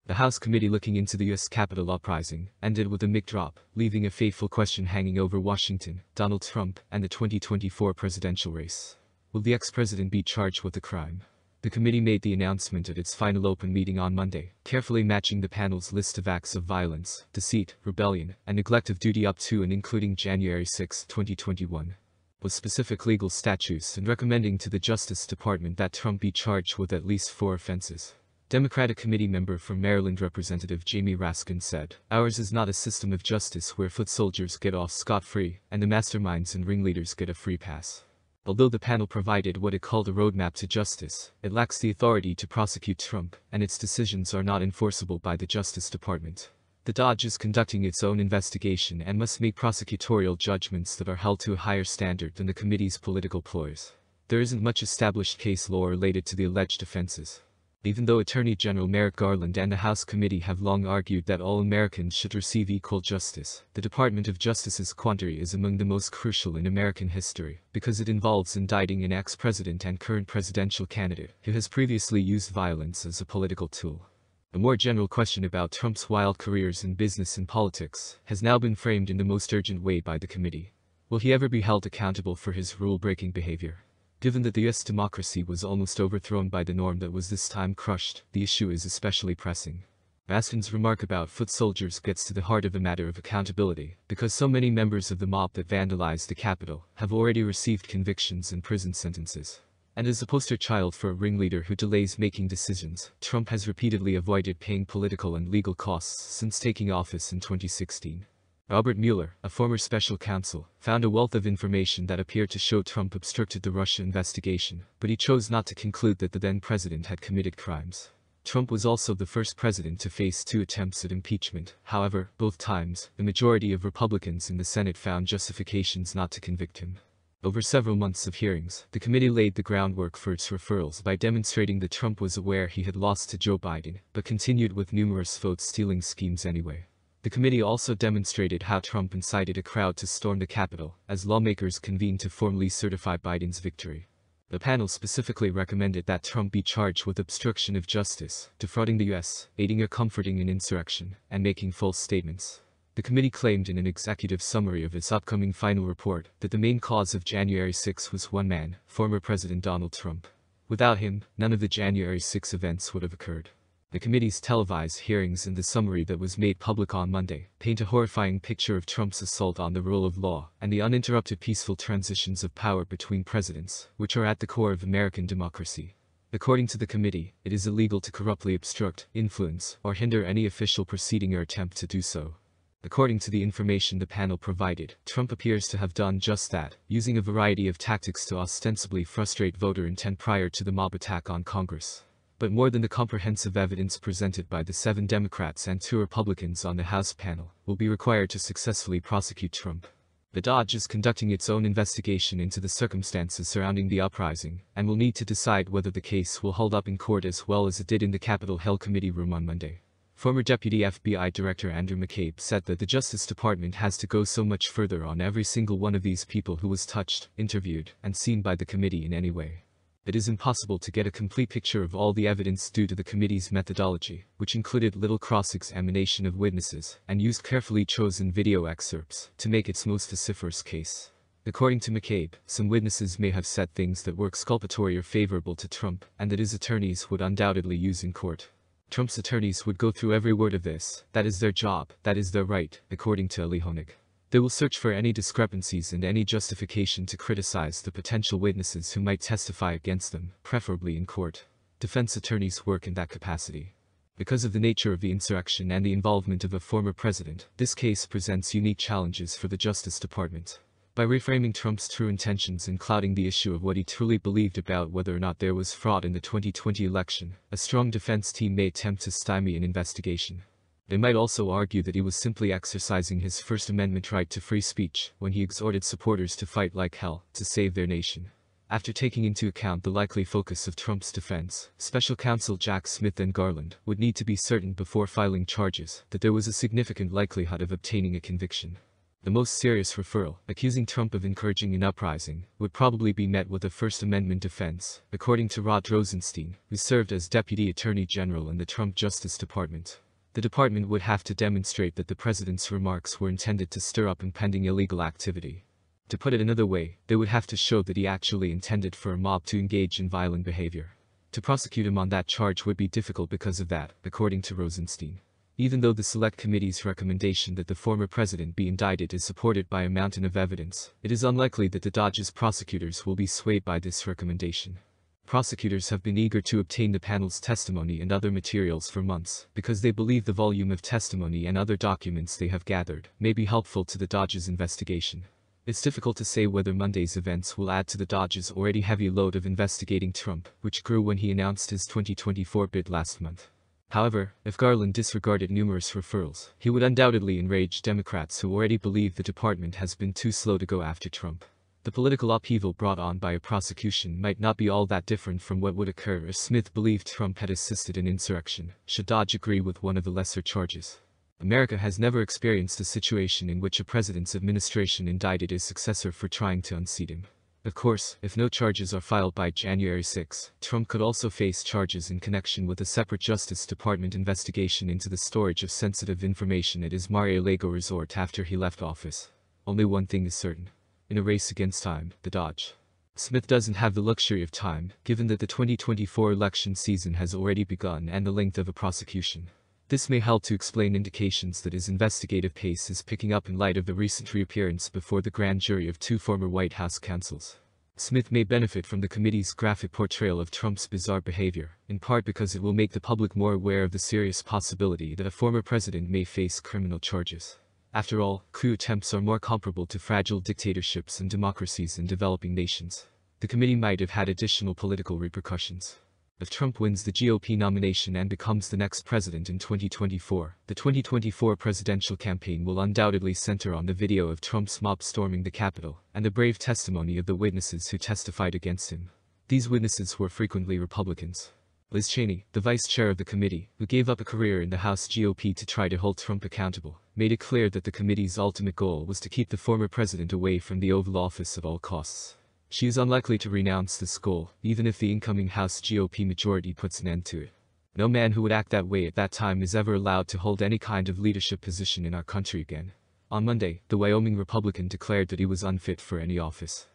The House committee looking into the U.S. Capitol uprising ended with a mic drop, leaving a fateful question hanging over Washington, Donald Trump, and the 2024 presidential race. Will the ex-president be charged with the crime? The committee made the announcement at its final open meeting on Monday, carefully matching the panel's list of acts of violence, deceit, rebellion, and neglect of duty up to and including January 6, 2021. With specific legal statutes and recommending to the Justice Department that Trump be charged with at least 4 offenses. Democratic committee member from Maryland Representative Jamie Raskin said, "Ours is not a system of justice where foot soldiers get off scot-free and the masterminds and ringleaders get a free pass." Although the panel provided what it called a roadmap to justice, it lacks the authority to prosecute Trump, and its decisions are not enforceable by the Justice Department. The DOJ is conducting its own investigation and must make prosecutorial judgments that are held to a higher standard than the committee's political ploys. There isn't much established case law related to the alleged offenses. Even though Attorney General Merrick Garland and the House committee have long argued that all Americans should receive equal justice, the Department of Justice's quandary is among the most crucial in American history, because it involves indicting an ex-president and current presidential candidate who has previously used violence as a political tool. A more general question about Trump's wild careers in business and politics has now been framed in the most urgent way by the committee. Will he ever be held accountable for his rule-breaking behavior? Given that the U.S. democracy was almost overthrown by the norm that was this time crushed, the issue is especially pressing. Raskin's remark about foot soldiers gets to the heart of the matter of accountability, because so many members of the mob that vandalized the Capitol have already received convictions and prison sentences. And as a poster child for a ringleader who delays making decisions, Trump has repeatedly avoided paying political and legal costs since taking office in 2016. Robert Mueller, a former special counsel, found a wealth of information that appeared to show Trump obstructed the Russia investigation, but he chose not to conclude that the then-president had committed crimes. Trump was also the first president to face 2 attempts at impeachment. However, both times, the majority of Republicans in the Senate found justifications not to convict him. Over several months of hearings, the committee laid the groundwork for its referrals by demonstrating that Trump was aware he had lost to Joe Biden, but continued with numerous vote-stealing schemes anyway. The committee also demonstrated how Trump incited a crowd to storm the Capitol, as lawmakers convened to formally certify Biden's victory. The panel specifically recommended that Trump be charged with obstruction of justice, defrauding the U.S., aiding or comforting an insurrection, and making false statements. The committee claimed in an executive summary of its upcoming final report that the main cause of January 6 was one man, former President Donald Trump. Without him, none of the January 6 events would have occurred. The committee's televised hearings and the summary that was made public on Monday paint a horrifying picture of Trump's assault on the rule of law and the uninterrupted peaceful transitions of power between presidents, which are at the core of American democracy. According to the committee, it is illegal to corruptly obstruct, influence, or hinder any official proceeding or attempt to do so. According to the information the panel provided, Trump appears to have done just that, using a variety of tactics to ostensibly frustrate voter intent prior to the mob attack on Congress. But more than the comprehensive evidence presented by the 7 Democrats and 2 Republicans on the House panel will be required to successfully prosecute Trump. The DOJ is conducting its own investigation into the circumstances surrounding the uprising, and will need to decide whether the case will hold up in court as well as it did in the Capitol Hill committee room on Monday. Former Deputy FBI Director Andrew McCabe said that the Justice Department has to go so much further on every single one of these people who was touched, interviewed, and seen by the committee in any way. It is impossible to get a complete picture of all the evidence due to the committee's methodology, which included little cross-examination of witnesses and used carefully chosen video excerpts to make its most vociferous case. According to McCabe, some witnesses may have said things that were exculpatory or favorable to Trump, and that his attorneys would undoubtedly use in court. Trump's attorneys would go through every word of this. That is their job, that is their right, according to Eli Honig. They will search for any discrepancies and any justification to criticize the potential witnesses who might testify against them, preferably in court. Defense attorneys work in that capacity. Because of the nature of the insurrection and the involvement of a former president, this case presents unique challenges for the Justice Department. By reframing Trump's true intentions and clouding the issue of what he truly believed about whether or not there was fraud in the 2020 election, a strong defense team may attempt to stymie an investigation. They might also argue that he was simply exercising his First Amendment right to free speech when he exhorted supporters to fight like hell to save their nation. After taking into account the likely focus of Trump's defense, Special Counsel Jack Smith and Garland would need to be certain before filing charges that there was a significant likelihood of obtaining a conviction. The most serious referral, accusing Trump of encouraging an uprising, would probably be met with a First Amendment defense, according to Rod Rosenstein, who served as Deputy Attorney General in the Trump Justice Department. The department would have to demonstrate that the president's remarks were intended to stir up impending illegal activity. To put it another way, they would have to show that he actually intended for a mob to engage in violent behavior. To prosecute him on that charge would be difficult because of that, according to Rosenstein. Even though the Select Committee's recommendation that the former president be indicted is supported by a mountain of evidence, it is unlikely that the Dodge's prosecutors will be swayed by this recommendation. Prosecutors have been eager to obtain the panel's testimony and other materials for months, because they believe the volume of testimony and other documents they have gathered may be helpful to the Dodge's investigation. It's difficult to say whether Monday's events will add to the Dodge's already heavy load of investigating Trump, which grew when he announced his 2024 bid last month. However, if Garland disregarded numerous referrals, he would undoubtedly enrage Democrats who already believe the department has been too slow to go after Trump. The political upheaval brought on by a prosecution might not be all that different from what would occur if Smith believed Trump had assisted an insurrection, should Dodge agree with one of the lesser charges. America has never experienced a situation in which a president's administration indicted his successor for trying to unseat him. Of course, if no charges are filed by January 6, Trump could also face charges in connection with a separate Justice Department investigation into the storage of sensitive information at his Mar-a-Lago resort after he left office. Only one thing is certain. In a race against time, the Dodge. Smith doesn't have the luxury of time, given that the 2024 election season has already begun and the length of a prosecution. This may help to explain indications that his investigative pace is picking up in light of the recent reappearance before the grand jury of two former White House counsels. Smith may benefit from the committee's graphic portrayal of Trump's bizarre behavior, in part because it will make the public more aware of the serious possibility that a former president may face criminal charges. After all, coup attempts are more comparable to fragile dictatorships and democracies in developing nations. The committee might have had additional political repercussions. If Trump wins the GOP nomination and becomes the next president in 2024, the 2024 presidential campaign will undoubtedly center on the video of Trump's mob storming the Capitol, and the brave testimony of the witnesses who testified against him. These witnesses were frequently Republicans. Liz Cheney, the vice chair of the committee, who gave up a career in the House GOP to try to hold Trump accountable, made it clear that the committee's ultimate goal was to keep the former president away from the Oval Office at all costs. She is unlikely to renounce this goal, even if the incoming House GOP majority puts an end to it. No man who would act that way at that time is ever allowed to hold any kind of leadership position in our country again. On Monday, the Wyoming Republican declared that he was unfit for any office.